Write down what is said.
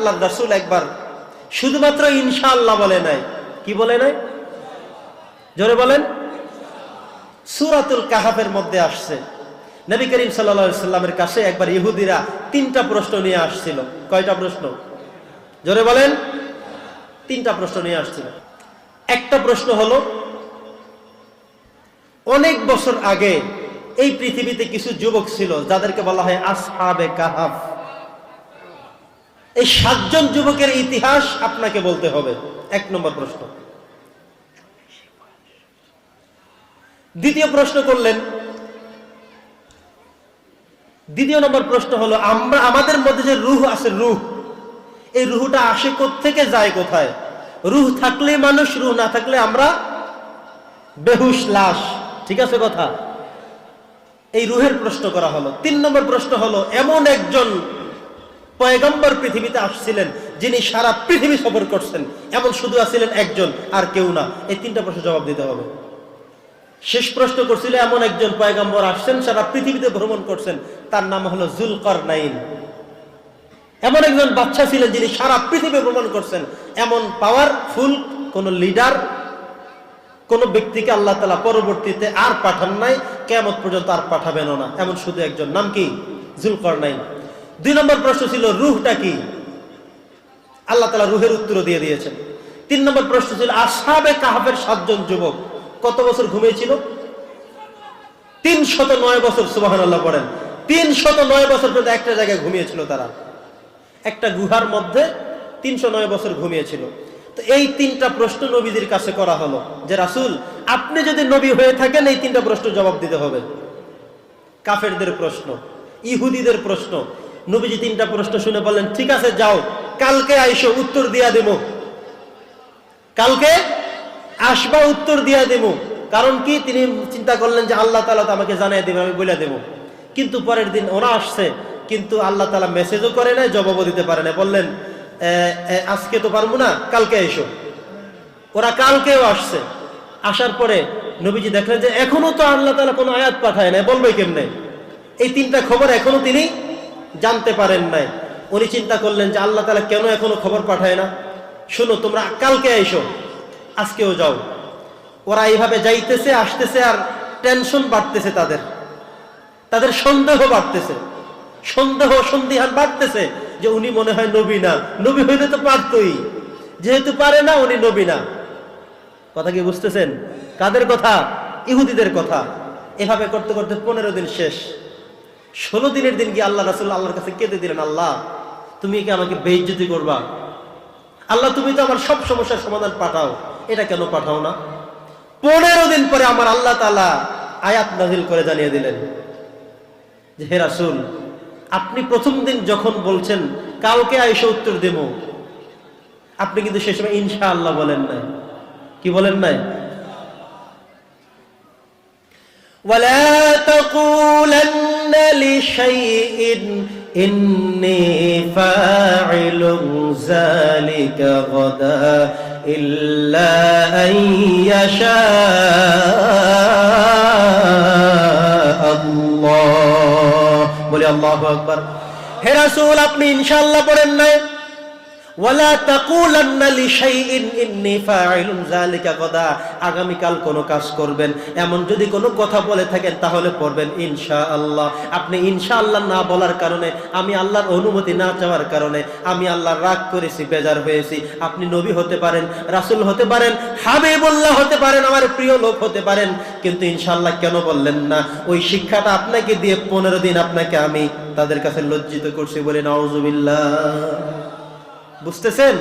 আল্লাহর রাসূল একবার শুধুমাত্র ইনশাআল্লাহ বলে নাই। কি বলে নাই? জোরে বলেন। সূরাতুল কাহাফের মধ্যে আসছে, নবী করিম সাল্লাল্লাহু আলাইহি সাল্লামের কাছে একবার ইহুদিরা 3টা প্রশ্ন নিয়ে আসছিল। কয়টা প্রশ্ন? জোরে বলেন। 3টা প্রশ্ন নিয়ে আসছিল। একটা প্রশ্ন হলো, অনেক বছর আগে এই পৃথিবীতে কিছু যুবক ছিল যাদেরকে বলা হয় আসহাবে কাহাফ। এই 7 জন যুবকের ইতিহাস আপনাকে বলতে হবে। 1 নম্বর প্রশ্ন। দ্বিতীয় প্রশ্ন করলেন, দ্বিতীয় নম্বর প্রশ্ন হলো, আমাদের মধ্যে যে রূহ আছে, রূহ, এই রূহটা আসে কোত্থেকে, যায় কোথায়? রূহ থাকলে মানুষ, রূহ না থাকলে আমরা বেহুশ লাশ। ঠিক আছে কথা? এই রূহের প্রশ্ন করা হলো। 3 নম্বর প্রশ্ন হলো, এমন একজন পয়গম্বর পৃথিবীতে আসছিলেন যিনি সারা পৃথিবী সফর করছেন, এমন শুধু আছিলেন একজন, আর কেউ না। এই 3টা প্রশ্ন জবাব দিতে হবে। শেষ প্রশ্ন করছিল, এমন একজন পয়গম্বর আসছেন, সারা পৃথিবীতে ভ্রমণ করছেন, তার নাম হলো যুলকারনাইন। এমন একজন বাদশা ছিলেন যিনি সারা পৃথিবী ভ্রমণ করছেন। এমন পাওয়ারফুল কোন লিডার, কোন ব্যক্তিকে আল্লাহ তাআলা পরবর্তীতে আর পাঠান নাই, কিয়ামত পর্যন্ত আর পাঠাবেনও না, এমন শুধু একজন। নাম কি? যুলকারনাইন। 2 নম্বর প্রশ্ন ছিল, রূহটা কি? আল্লাহ তাআলা রূহের উত্তর দিয়ে দিয়েছেন। 3 নম্বর প্রশ্ন ছিল, আসহাবে কাহাফের 7 জন যুবক কত বছর ঘুমিয়েছিল? 309 বছর। সুবহানাল্লাহ পড়েন। 309 বছর পর্যন্ত একটা জায়গায় ঘুমিয়েছিল তারা, একটা গুহার মধ্যে 309 বছর ঘুমিয়েছিল। তো এই 3টা প্রশ্ন নবীদের কাছে করা হলো যে, রাসূল, আপনি যদি নবী হয়ে থাকেন এই 3টা প্রশ্ন জবাব দিতে হবে। কাফেরদের প্রশ্ন, ইহুদিদের প্রশ্ন। নবীজি 3টা প্রশ্ন শুনে বললেন, ঠিক আছে, যাও, কালকে আইসো, উত্তর দিয়া দেব। কালকে আসবা, উত্তর দিয়া দেব। কারণ কি? তিনি চিন্তা করলেন যে আল্লাহ তাআলা তো আমাকে জানিয়ে দেবেন, আমি বলে দেব। কিন্তু পরের দিন ওরা আসছে, কিন্তু আল্লাহ তাআলা মেসেজও করে নাই, জবাবও দিতে পারে না। বললেন, আজকে তো পারবো না, কালকে এসো। ওরা কালকেও আসছে। আসার পরে নবীজি দেখলেন যে এখনো তো আল্লাহ তাআলা কোনো আয়াত পাঠায় নাই, বলবে কেমনে? এই 3টা খবর এখনো তিনি জানতে পারেন নাই। উনি চিন্তা করলেন যে আল্লাহ তাআলা কেন এখনো খবর পাঠায় না? শোনো, তোমরা কালকে এসো, আজকেও যাও। ওরা এইভাবে যাইতেছে আসতেছে, আর টেনশন বাড়তেছে, তাদের সন্দেহ বাড়তেছে, সন্দিহান বাড়তেছে যে উনি মনে হয় নবী না। নবী হইলে তো পারতই, যেহেতু পারে না, উনি নবী না। কথা কি বুঝতেছেন? কাদের কথা? ইহুদিদের কথা। এভাবে করতে করতে 15 দিন শেষ। 16 দিনের দিন গিয়ে আল্লাহ রাসূল আল্লাহর কাছে কেঁদে দিলেন, আল্লাহ, তুমি কি আমাকে বেইজ্জতি করবা? আল্লাহ, তুমি তো আমার সব সমস্যার সমাধান পাঠাও, এটা কেন পাঠাও না? 15 দিন পরে আমার আল্লাহ তাআলা আয়াত নাযিল করে জানিয়ে দিলেন যে, হে রাসূল, আপনি প্রথম দিন যখন বলছেন কালকে আইসা উত্তর দেব, আপনি কিন্তু সেই সময় ইনশাআল্লাহ বলেন নাই। কি বলেন নাই? ওয়ালা তাকুলান্না লিশাইইন ইন্নী ফাইলুন যালিকা গাদা ইল্লা আন ইয়াশা আল্লাহ। বলি আল্লাহু আকবার। হে রাসূল, আপনি ইনশাআল্লাহ পড়েন নাই। ওয়ালা তাকুলান্না লিশাইইন ইন্নী ফাইলুন যালিকা গাদা, আগামী কাল কোন কাজ করবেন এমন যদি কোনো কথা বলে থাকেন তাহলে পড়বেন ইনশাআল্লাহ। আপনি ইনশাআল্লাহ না বলার কারণে, আমি আল্লাহর অনুমতি না চাওয়ার কারণে আমি আল্লাহ রাগ করেছি, বেজার হয়েছি। আপনি নবী হতে পারেন, রাসূল হতে পারেন, হাবিবুল্লাহ হতে পারেন, আমার প্রিয় লোক হতে পারেন, কিন্তু ইনশাআল্লাহ কেন বললেন না? ওই শিক্ষাটা আপনাকে দিয়ে 15 দিন আপনাকে আমি তাদের কাছে লজ্জিত করছি। বলে নাউজুবিল্লাহ। বুঝতেছেন?